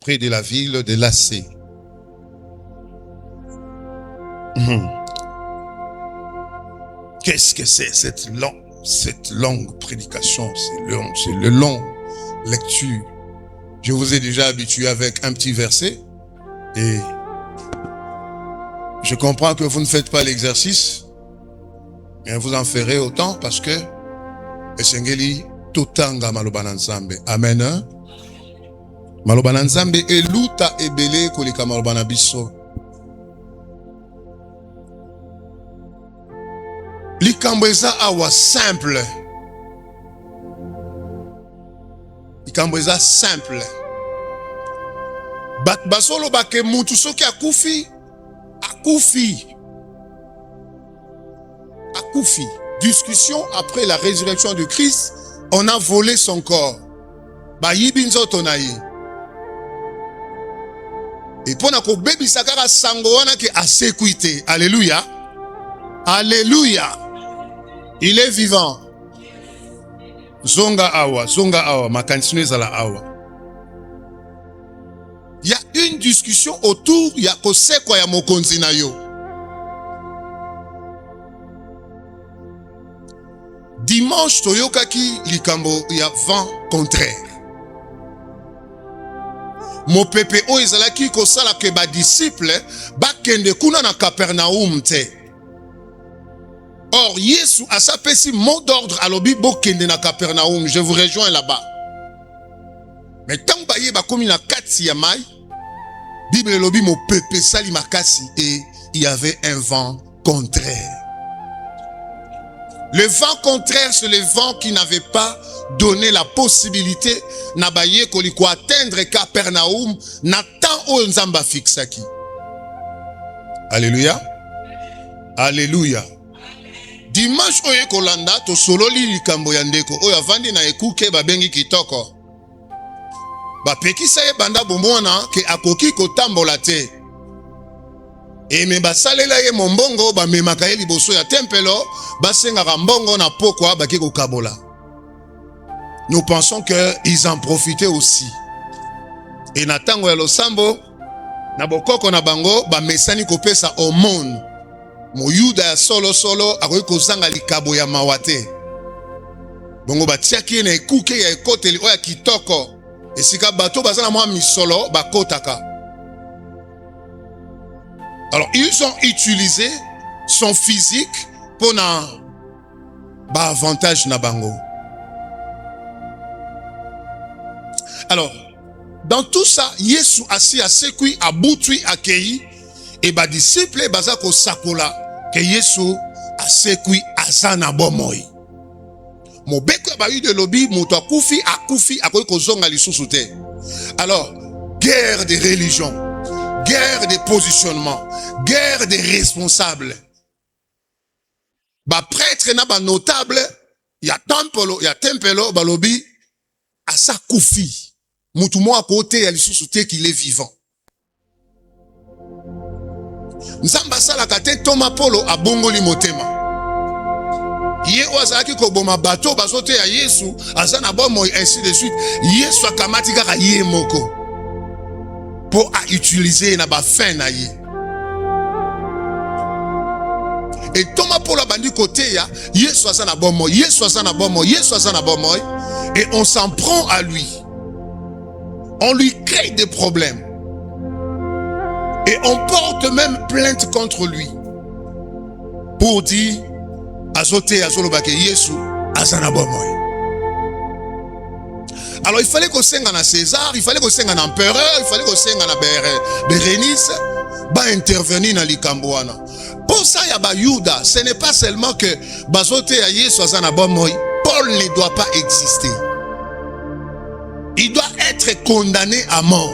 près de la ville de Lassé. Qu'est-ce que c'est cette longue prédication, c'est le long lecture. Je vous ai déjà habitué avec un petit verset et je comprends que vous ne faites pas l'exercice, mais vous en ferez autant parce que Esengeli totanga maloba nzambe. Amen. Maloba nzambe eluta ebele kolika maloba na biso. Likambo eza awa simple. Likambo eza simple. Basolo bake mutu soki akufi. Discussion après la résurrection de Christ, on a volé son corps. Bayibi nzoto na ye. Et pona ko bebi sakara sango wana ke asekuite. Alléluia. Alléluia. Il est vivant. Zonga awa, makansine zala awa. Il y a une discussion autour, il y a kosekwa ya mokonzi na yo. Dimanche toyokaki likambo ya vent contraire. Mo pepe o ezalaki kosala ke ba disciple bakende kuna na Capernaum te. Or, Yesu a sapesi mot d'ordre à l'obi bokende na Capernaum. Je vous rejoins là-bas. Mais tant que ba komi na kati ya mai, Bible lobi mo pepe sali makasi et il y avait un vent contraire. Le vent contraire, c'est le vent qui n'avait pas donné la possibilité na baye koliko atteindre Capernaum na temps o nzamba fixaki. Alléluia. Alléluia. Dimanche oye kolanda to sololi likambo ya ndeko oyo avandi na ekuke babengi kitoko. Bapekisa ye banda bomona ke akoki kotambola te. E me basalela ye mombongo bamemaka ye liboso ya tempelo basengaka mbongo na pokwa baki kokabola. Nous pensons que ils en profitaient aussi. Et na tango ya losambo na bokoko na bango bamesani kopesa aumône. Moyuda ya solo akoki kozanga likabo ya mawate. Bongo batiaki na ekuke ya ekoteli oya kitoko. Esika bato bazana mwa misolo bakotaka. Alors ils ont utilisé son physique pour na ba avantage na bango. Alors dans tout ça, Yesu asi asekui abutui akei et ba disciple baza ko sakola que Yesu asekui azana bomoi. Mobeko ba yu de lobi moto akufi akoki kozonga lisusu te. Alors, guerre des religions, guerre des positionnements, guerre des responsables. Ba prêtre na ba notable, ya tempelo balobi asa kufi. Mutu mo à côté ya lisusu te qu'il est vivant. Nzamba sala kate Thomas Polo abongoli motema. Ye ozaki ko boma bato bazote ya Yesu azana bomo ainsi de suite. Yesu akamati kaka ye moko pour à utiliser na ba fin na ye. Et Thomas Polo bandi côté ya Yesu azana bomo, Yesu azana bomo, Yesu azana bomo et on s'en prend à lui. On lui crée des problèmes. Et on porte même plainte contre lui. Pour dire, azote azolobake Yesu azana bomoy. Alors il fallait qu'on senga na César, il fallait qu'on senga na empereur, il fallait qu'on senga na Bérénice, ba intervenir na likamboana. Pour ça ya ba Yuda, ce n'est pas seulement que bazote ya Yesu azana bomoy, Paul ne doit pas exister. Il doit être condamné à mort.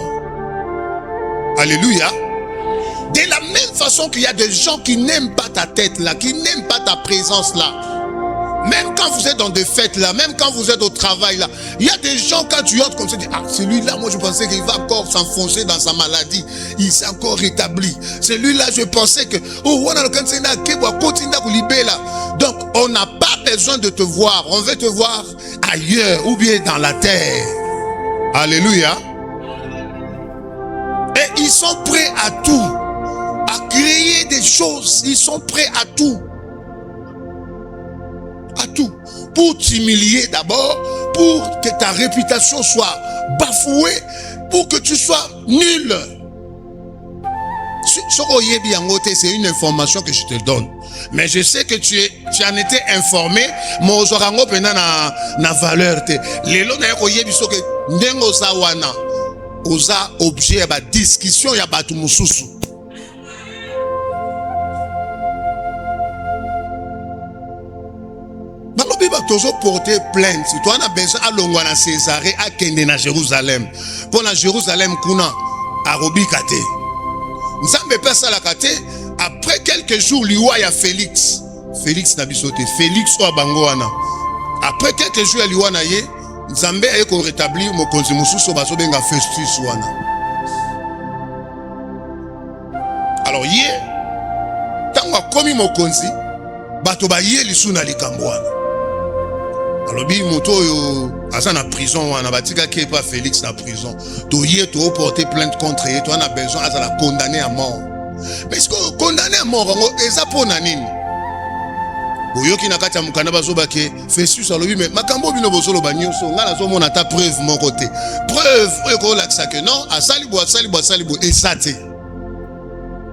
Alléluia. De la même façon qu'il y a des gens qui n'aiment pas ta tête là, qui n'aiment pas ta présence là. Même quand vous êtes dans des fêtes là, même quand vous êtes au travail là, il y a des gens quand tu entres comme ça, ah celui-là, moi je pensais qu'il va encore s'enfoncer dans sa maladie. Il s'est encore rétabli. Celui-là, je pensais que donc on n'a pas besoin de te voir. On veut te voir ailleurs ou bien dans la terre. Alléluia. Ils sont prêts à tout. À créer des choses. Ils sont prêts à tout. À tout. Pour t'humilier d'abord, pour que ta réputation soit bafouée, pour que tu sois nul. C'est une information que je te donne. Mais je sais que tu en étais informé, mais ozorango pena na valeur te. Lelo na yako yebi so ke ndengo za wana. Oza objet ba discussion ya batu mususu. Balobi ba tozo porter plainte. Toi on a besoin à longwa na Césarée à kende na Jérusalem. Pour na Jérusalem kuna arobi kate. Nzambe pesa la kate. Après quelques jours, liwa ya Félix. Félix na bisote. Félix o bango wana. Après quelques jours, liwa na ye, Nzambe a ko rétablir mokonzi mususu baso benga Festus wana. Alors ye, tango komi mokonzi, bato ba ye lisu na likambo wana. Alors bi moto yo asa na prison wana batika ke pa Félix na prison. To ye to porter plainte contre ye, to on a besoin asa la condamner à mort. Mais est-ce que condamné à mort eza pona nini? Boyoki na kati ya mukanda bazoba ke Festus alobi mais makambo bino bosolo banyoso nga na zo mona ta preuve mon côté. Preuve ko la que non, asali bo esate.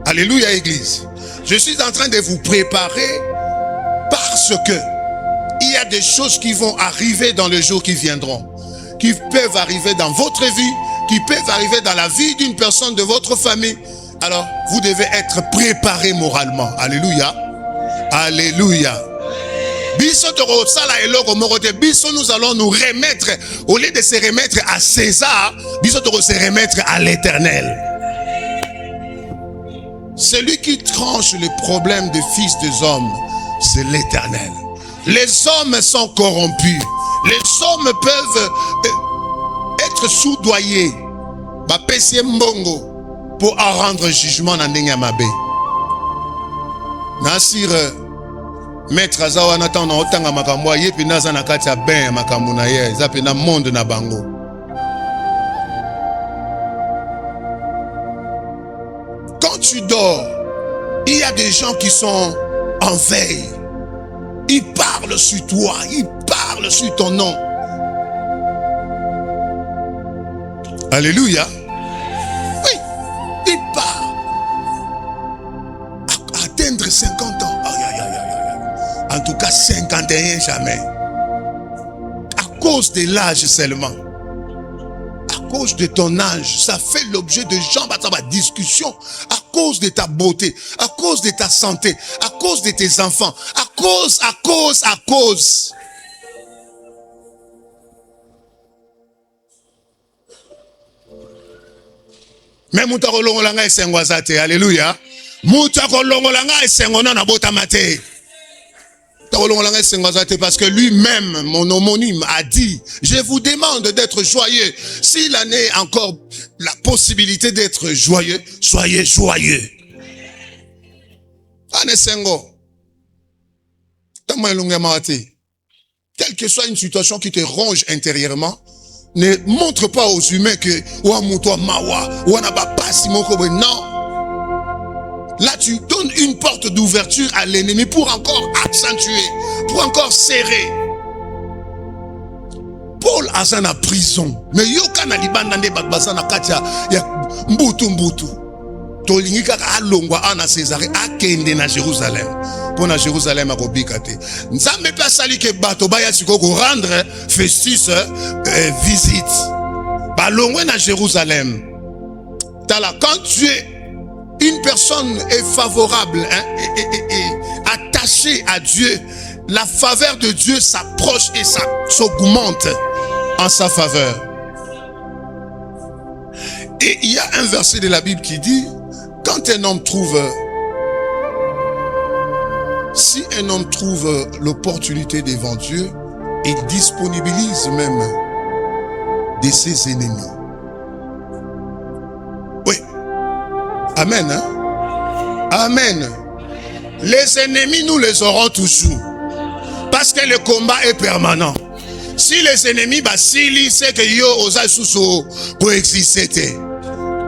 Alléluia église. Je suis en train de vous préparer parce que il y a des choses qui vont arriver dans les jours qui viendront, qui peuvent arriver dans votre vie, qui peuvent arriver dans la vie d'une personne de votre famille. Alors, vous devez être préparé moralement. Alléluia. Alléluia. Nous allons nous remettre, au lieu de se remettre à César, se remettre à l'Éternel. Celui qui tranche les problèmes des fils des hommes, c'est l'Éternel. Les hommes sont corrompus. Les hommes peuvent être soudoyés. Pour en rendre jugement dans Nengamabe. Nasir maître azawa natana otanga makambo ye pina za nakati ya ben makambo na ye za pena monde na bango. Quand tu dors, il y a des gens qui sont en veille. Ils parlent sur toi, ils parlent sur ton nom. Alléluia. Il part. Atteindre 50 ans. En tout cas, 51 jamais. À cause de l'âge seulement. À cause de ton âge, ça fait l'objet de gens de discussion. À cause de ta beauté, à cause de ta santé, à cause de tes enfants, à cause. Mais mutakolongolanga esengo azate. Alléluia. Mutakolongolanga esengo na botamate. Mutakolongolanga esengo azate parce que lui-même, mon homonyme, a dit, je vous demande d'être joyeux. S'il en est encore la possibilité d'être joyeux, soyez joyeux. Anesengo. Quelle que soit une situation qui te ronge intérieurement, ne montre pas aux humains que non. Là, tu donnes une porte d'ouverture à l'ennemi pour encore accentuer, pour encore serrer. Paul a sa prison. Mais yoka na libanda nde bakbasa na katia ya mbutu. Tolingi kaka alongwa ana Césarée akende na Jérusalem. Pour na Jérusalem akobikate. Nzambe pe asali ke bato baya siko rendre Festus visite. Balongwe na Jérusalem. Tala, quand tu es une personne est favorable et attachée à Dieu, la faveur de Dieu s'approche et s'augmente en sa faveur. Et il y a un verset de la Bible qui dit, quand un homme trouve, si un homme trouve l'opportunité devant Dieu, il disponibilise même de ses ennemis. Oui. Amen. Hein? Amen. Les ennemis, nous les aurons toujours. Parce que le combat est permanent. Si les ennemis, c'est que yo osa sous coexister.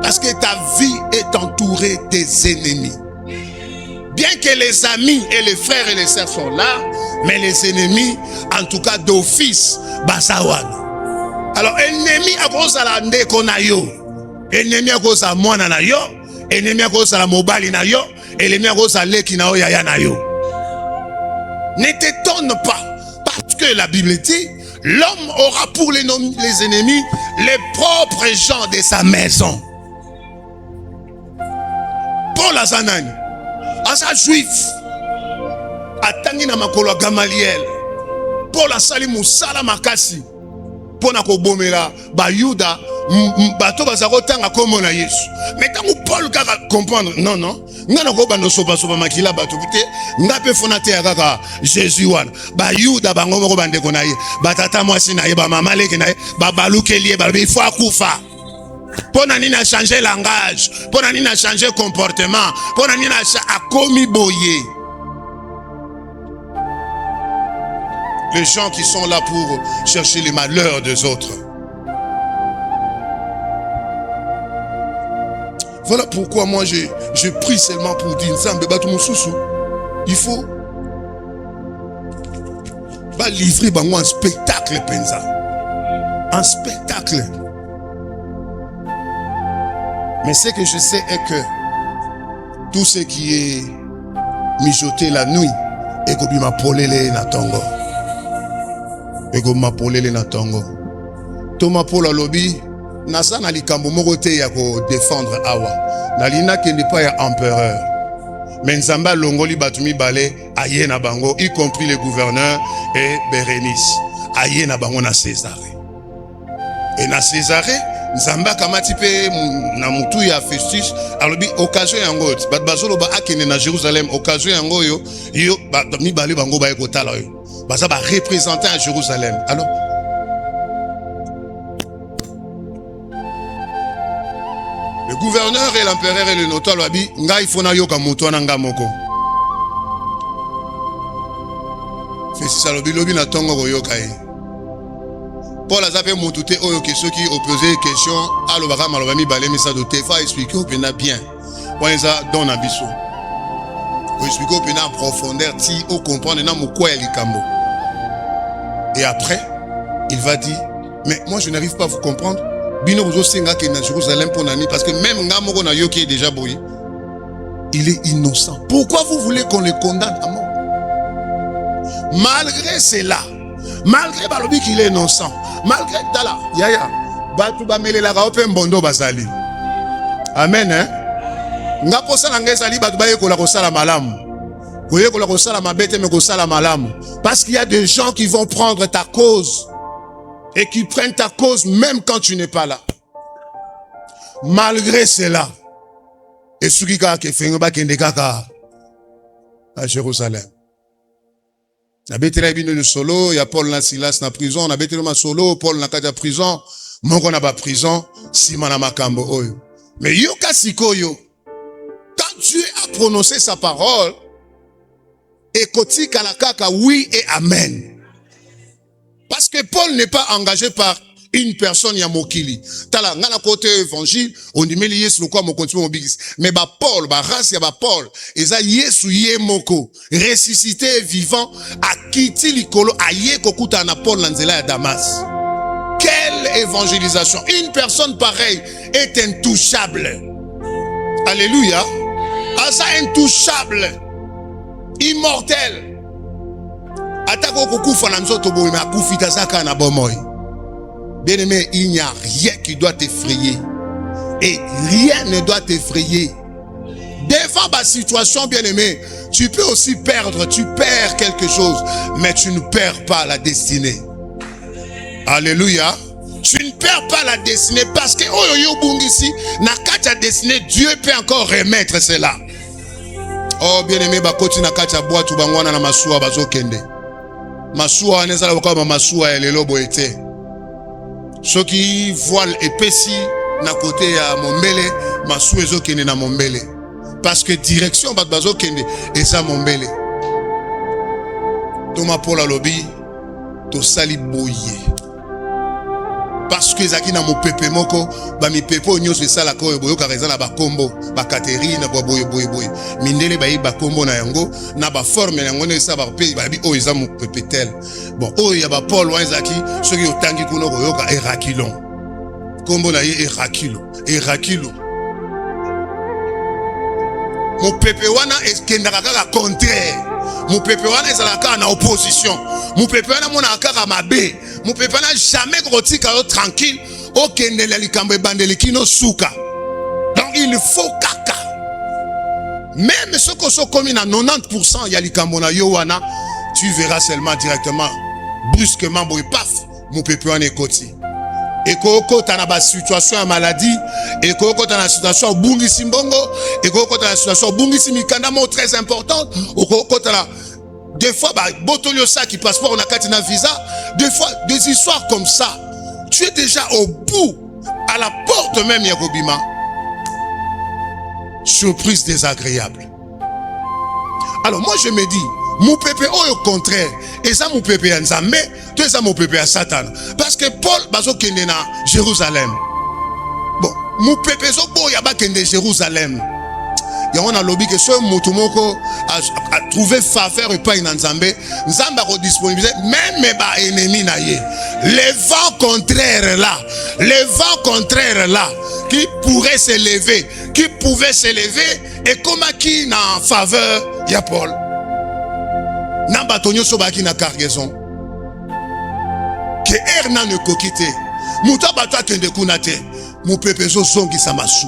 Parce que ta vie est entourée des ennemis. Bien que les amis et les frères et les sœurs sont là, mais les ennemis, en tout cas d'office, basawan. Alors, ennemi à cause de la ndeko na yo, ennemi à cause de mwana na yo, ennemi à cause de la mobali na yo, ennemi à cause de leki na yo yaya na yo. Ne t'étonne pas, parce que la Bible dit, l'homme aura pour les ennemis les propres gens de sa maison. Paul Azanani, asa juif, atangi na makolo Gamaliel, Paul asali musala makasi, pona ko bomela ba Yuda, bato bazako tanga komo na Yesu. Mais tangu Paul kaka comprendre, non, ngana ko bando soba makila bato kute, ngape fonate ya kaka Jésus wana. Ba Yuda bango moko bande ko na ye, batata mwasi na ye, ba mama leki na ye, ba baluke liye, ba il faut akufa. Pona nini a changé langage, pona nini a changé comportement, pona nini a commis boye. Les gens qui sont là pour chercher les malheurs des autres. Voilà pourquoi moi je prie seulement pour dire il faut pas livrer un spectacle penza. Un spectacle. Mais ce que je sais est que tout ce qui est mijoté la nuit et que m'a polele na tongo. Et que m'a polele na tongo. Thomas Paul lobby nasa na likambo moko te ya ko défendre awa. Na lina ke n'est pas ya empereur. Mais Nzamba longoli batumi balé aye na bango, y compris le gouverneur et Bérénice. Aye na bango na Césarée. Et na Césarée Nzamba kamati pe na mutu ya Festus alobi occasion yango bat bazolo ba akene na Jérusalem occasion yango yo mi balé bango ba ekotala yo baza ba représenter à Jérusalem. Alors le gouverneur et l'empereur et le notaire lobi nga ifona yoka mutu na nga moko. Festus alobi lobi na tongo ko yoka e. Paul a zappé mon touté oyo que ceux qui opposaient question à l'obara malobami balé mais ça doute fa expliquer au pena bien. Quand ça donne abisso. Pour expliquer au pena en profondeur si au comprendre na mukwa likambo. Et après, il va dire mais moi je n'arrive pas à vous comprendre. Bino bozo senga ke na Jérusalem pour nani parce que même nga moko na yo qui est déjà boyé. Il est innocent. Pourquoi vous voulez qu'on le condamne à mort? Malgré cela, malgré balobi qu'il est innocent, malgré tala yaya batu bamelela ka open bondo basali. Amen hein. Nga posa na ngezali batu baye ko la ko sala malamu. Koye ko la ko sala mabete me ko sala malamu parce qu'il y a des gens qui vont prendre ta cause et qui prennent ta cause même quand tu n'es pas là. Malgré cela, et ceux qui ka ke fengo ba kende kaka à Jérusalem. Na betela bino le solo, ya Paul na Silas na prison, na betela ma solo, Paul na kata prison, moko na ba prison, sima na makambo oyo. Mais yoka sikoyo, quand Dieu a prononcé sa parole, ekoti kalakaka oui et amen. Parce que Paul n'est pas engagé par une personne ya mokili. Tala ngana côté évangile, on dit mais Yesu le quoi mon continue mon bigis. Mais ba Paul, ba race ya ba Paul, eza Yesu ye moko, ressuscité vivant, a kiti likolo aye kokuta na Paul nanzela ya Damas. Quelle évangélisation! Une personne pareille est intouchable. Alléluia. Asa intouchable, immortel. Atako kokufa na nzoto boye ma kufita saka na bomoy. Bien-aimé, il n'y a rien qui doit t'effrayer. Et rien ne doit t'effrayer. Devant ma situation, bien-aimé, tu peux aussi perdre, tu perds quelque chose, mais tu ne perds pas la destinée. Alléluia. Tu ne perds pas la destinée parce que ici, na kacha destinée, Dieu peut encore remettre cela. Oh bien-aimé, bakoti na kacha bois tu bangwana na masua bazokende. Masua anezala wakama masua ya lelo boete. Ceux qui voient épaissi na côté ya mombele, masua ezokende na mombele. Parce que direction bat bazokende et ça mombele. Thomas Paul alobi to sali boye. parce que zaki na mopepe moko ba mipepe onyoso esala ko boyoka reza na ba kombo ba Catherine boy mindele ba ba kombo na yango na ba forme yango ne sa ba pe ba bi o eza mopepe tel bon o ya ba Paul wanzaki soki otangi kuno boyoka Erakilon kombo na ye Erakilo mopepe wana eskendaka kaka contraire mopepe wana ezalaka na opposition mopepe wana mona kaka mabe mopepe wana jamais kotika yo tranquille okendela likambo ebandeli no suka donc il faut kaka même soko so komi na 90% ya likambo na yo wana tu verras seulement directement brusquement boy paf mopepe wana ekoti ekokota na ba situation ya maladie ekokota na situation bungisi mbongo ekokota na situation bungisi mikanda mo très importante okokota la des fois ba botolio ça qui passeport na kati na visa des fois des histoires comme ça tu es déjà au bout à la porte même ya kobima surprise désagréable. Alors moi je me dis mon pépé au contraire et ça mon pépé ya Nzambe tout ça mon pépé à Satan parce que Paul bazo kende na Jérusalem bon mon pépé zo bo ya ba kende Jérusalem ya on a lobby que ce mutu moko a trouvé faveur et pas na Nzambe Nzamba ko disponibiliser même ba ennemi na ye les vents contraires là qui pourraient s'élever qui pouvaient s'élever et comme qui na faveur ya Paul Namba tonyo sobaki na cargaison que erna ne kokite muta bata kende kunate mu pepe so songi samasu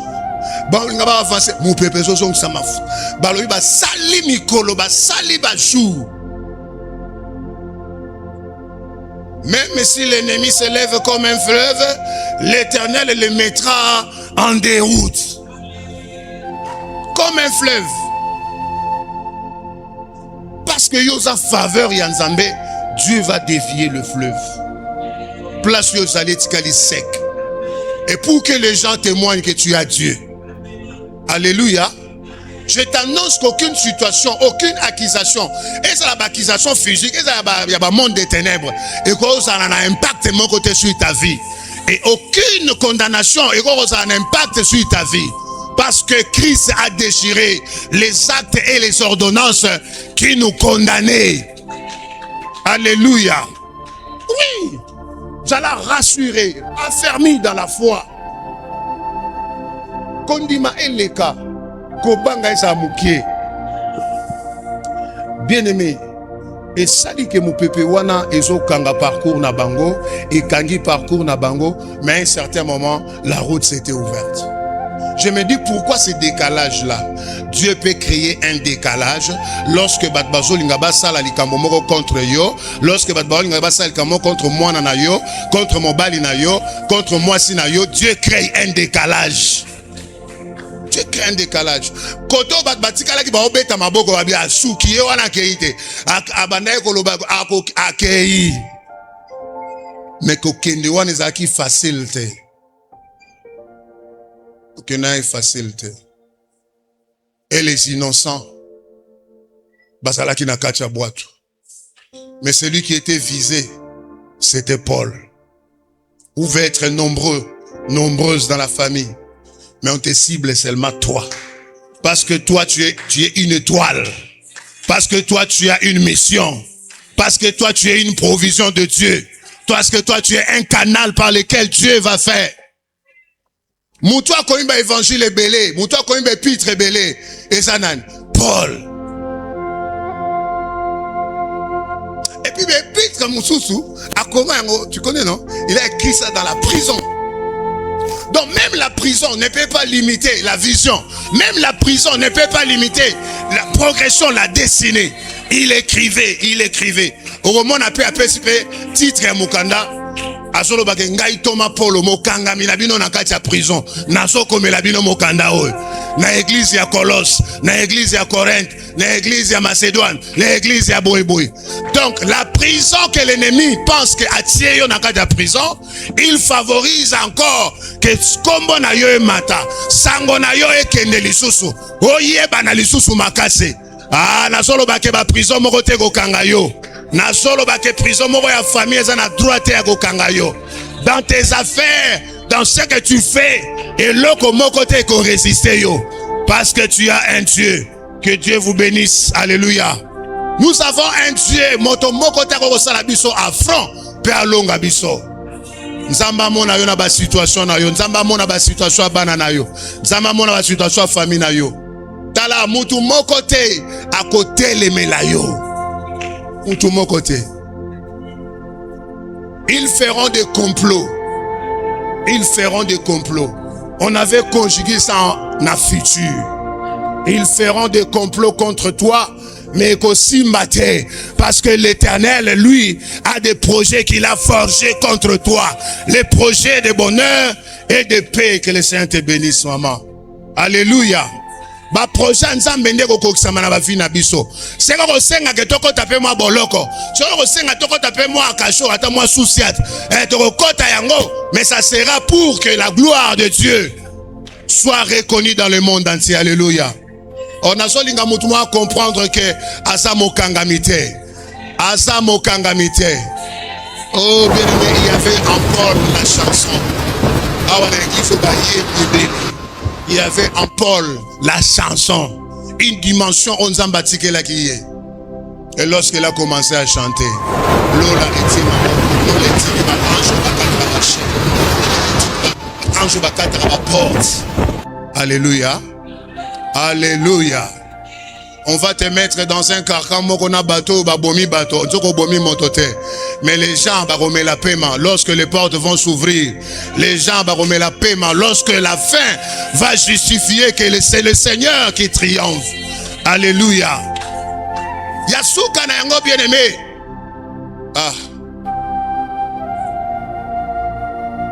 ba ngaba avancer mu pepe so songi samafu balobi ba sali mikolo ba sali ba jour même si l'ennemi se lève comme un fleuve l'Éternel le mettra en déroute comme un fleuve. Parce que yosa faveur Yanzambe, Dieu va dévier le fleuve. Place yosa letikali sec. Et pour que les gens témoignent que tu as Dieu. Alléluia. Je t'annonce qu'aucune situation, aucune accusation, et ça la accusation physique, et ça y a un monde des ténèbres, et que ça a un impact mon côté sur ta vie. Et aucune condamnation, et que ça a un impact sur ta vie. Parce que Christ a déchiré les actes et les ordonnances qui nous condamnaient. Alléluia. Oui. J'allais rassurer, affermi dans la foi. Kondima eleka, kobanga esa mukie. Bien-aimé, et ça dit que mon pépé wana ezo kanga parcours na bango, et kangi parcours na bango, mais à un certain moment, la route s'était ouverte. Je me dis pourquoi ce décalage-là. Dieu peut créer un décalage lorsque Batbazo Lingaba Sala Likamomoro contre yo, lorsque Batbazo Lingaba Sala Likamomoro contre moi na yo, contre mon bali na yo, contre moi si na yo, Dieu crée un décalage. Dieu crée un décalage. Koto Batbatika la ki ba obeta maboko babi asuki yo wana keite. Abanda ko loba akei. Mais ko kende wana ezaki facilité. Que n'a facilité. Et les innocents, basala qui n'a kacha boîte. Mais celui qui était visé, c'était Paul. Vous pouvez être nombreuses dans la famille, mais on te cible seulement toi. Parce que toi, tu es une étoile. Parce que toi, tu as une mission. Parce que toi, tu es une provision de Dieu. Parce que toi, tu es un canal par lequel Dieu va faire. Moutoua koimba évangile belé, moutoua koimba pitre belé, et ça nan, Paul. Et puis, pitre Moussoussou, à comment, tu connais non? Il a écrit ça dans la prison. Donc, même la prison ne peut pas limiter la vision. Même la prison ne peut pas limiter la progression, la destinée. Il écrivait. Au moment où on a pu appeler titre à Mukanda, Azolo bagengai Thomas Paulo mokanga milabino na kati ya prison nazo komela bino mokanda oyo na église ya Colosse na église ya Corinthe na église ya Macédoine na église ya Boy. Donc la prison que l'ennemi pense que atie yo na kati ya prison, il favorise encore que kombo na yo e mata sango na yo ekende lisusu oyeba na lisusu makase nazolo bake ba prison moko te kokanga yo. Na solo ba ke prison moko ya famille eza na droit ya kokanga yo. dans tes affaires, dans ce que tu fais. Et l'autre mon côté qu'on résiste, parce que tu as un Dieu. Que Dieu vous bénisse. Alléluia. Nous avons un Dieu. Moto mon côté qu'on salabiso à front, père longa biso. Nzamba mona yo na ba situation na yo, nzamba mona ba situation bana na yo, nzamba mona ba situation famille na yo. Tala mutu mon côté à côté les melayo. Mutu mon côté. Ils feront des complots. Ils feront des complots. On avait conjugué ça en la future. Ils feront des complots contre toi, mais aussi matin, parce que l'Éternel, lui, a des projets qu'il a forgés contre toi. Les projets de bonheur et de paix. Que le Seigneur te bénisse, maman. Alléluia. Ba projet nzambe ndeko kokisama na ba vie na biso. Seka ko senga ke toko tape moi boloko. Seka ko senga toko tape moi akacho ata moi souciat. Toko kota yango, mais ça sera pour que la gloire de Dieu soit reconnue dans le monde entier. Alléluia. On a solinga mutu moi comprendre que asa mokangamite. Asa mokangamite. Oh bien aimé, il y avait encore la chanson. Ah ouais, il faut bailler bébé. Il y avait en Paul la chanson, une dimension on zambatike la qui est. Et lorsqu'elle a commencé à chanter, Lola était ange bakata la porte. Alléluia. Alléluia. On va te mettre dans un carcan, mokona bateau, babomi bateau, bomi motote. Mais les gens vont remettre la paiement lorsque les portes vont s'ouvrir. Les gens vont remettre la paiement lorsque la fin va justifier que c'est le Seigneur qui triomphe. Alléluia. Yasuka na yango bien aimé. Ah.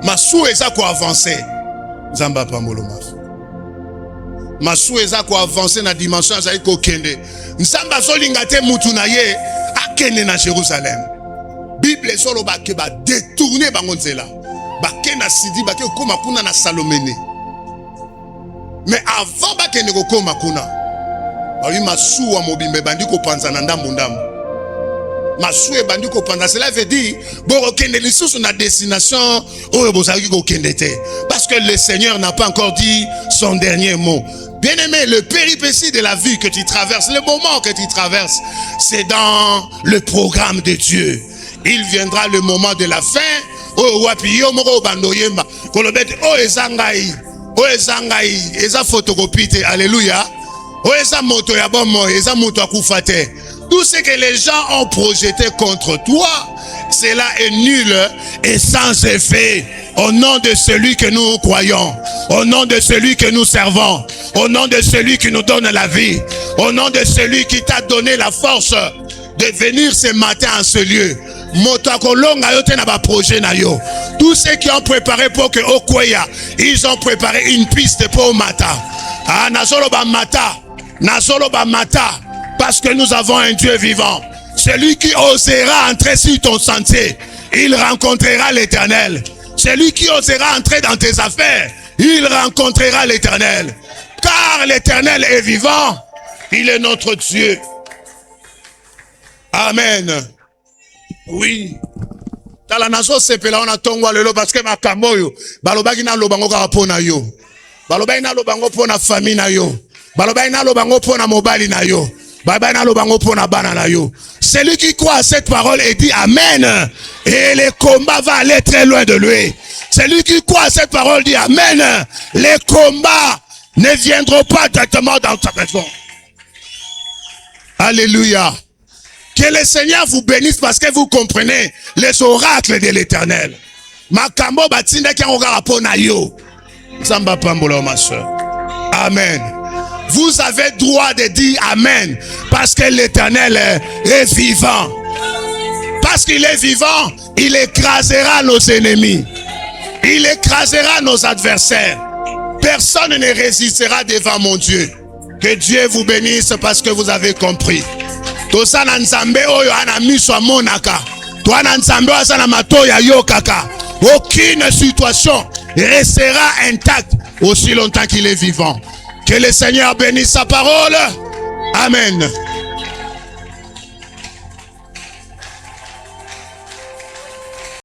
Masu eza ko avancer. Zamba pambolo mafu. Masu eza ko avancer na dimension za ko kende. Nsamba zolinga te mutu na ye akende na Jérusalem. Bible solo ba ke ba détourner bango nzela. Ba ke na Sidi ba ke koma kuna na Salomene. Mais avant ba ke ne ko koma kuna. Ba wi masu wa mobimbe bandi ko panza na ndambo ndambo. Masu e bandi ko panza, cela veut dire bo kende lisusu na destination oyo bozaki ko kende te. Parce que le Seigneur n'a pas encore dit son dernier mot. Bien-aimé, le péripétie de la vie que tu traverses, le moment que tu traverses, c'est dans le programme de Dieu. Il viendra le moment de la fin. Oh wapi yo moko bando yemba. Kolobete oh ezangai. Oh ezangai. Eza photocopie te. Alléluia. Oh eza moto ya bomo, eza moto akufate. Tout ce que les gens ont projeté contre toi, cela est nul et sans effet. Au nom de celui que nous croyons, au nom de celui que nous servons, au nom de celui qui nous donne la vie, au nom de celui qui t'a donné la force de venir ce matin en ce lieu. Tous ceux qui ont préparé pour que Okweya, ils ont préparé une piste pour Mata. Ah, Nazoloba Mata, parce que nous avons un Dieu vivant. Celui qui osera entrer sur ton sentier, il rencontrera l'Éternel. Celui qui osera entrer dans tes affaires, il rencontrera l'Éternel. Car l'Éternel est vivant, il est notre Dieu. Amen. Oui. Tala nazo sepela ona tongwa lelo parce que makambo yo balobaki na lobango ka pona yo. Balobaki na lobango pona famille na yo. Balobaki na lobango pona mobali na yo. Balobaki na lobango pona bana na yo. Celui qui croit à cette parole et dit Amen, et le combat va aller très loin de lui. Celui qui croit à cette parole dit Amen, les combats ne viendront pas directement dans ta maison. Alléluia. Que le Seigneur vous bénisse parce que vous comprenez les oracles de l'Éternel. Makambo batinda ki on rapona yo. Zamba pambola ma soeur. Amen. Vous avez droit de dire Amen parce que l'Éternel est vivant. Parce qu'il est vivant, il écrasera nos ennemis. Il écrasera nos adversaires. Personne ne résistera devant mon Dieu. Que Dieu vous bénisse parce que vous avez compris. Tosana nzambe oyo ana miso monaka. Toana nzambe asana matoya yo kaka. Aucune situation restera intacte aussi longtemps qu'il est vivant. Que le Seigneur bénisse sa parole. Amen.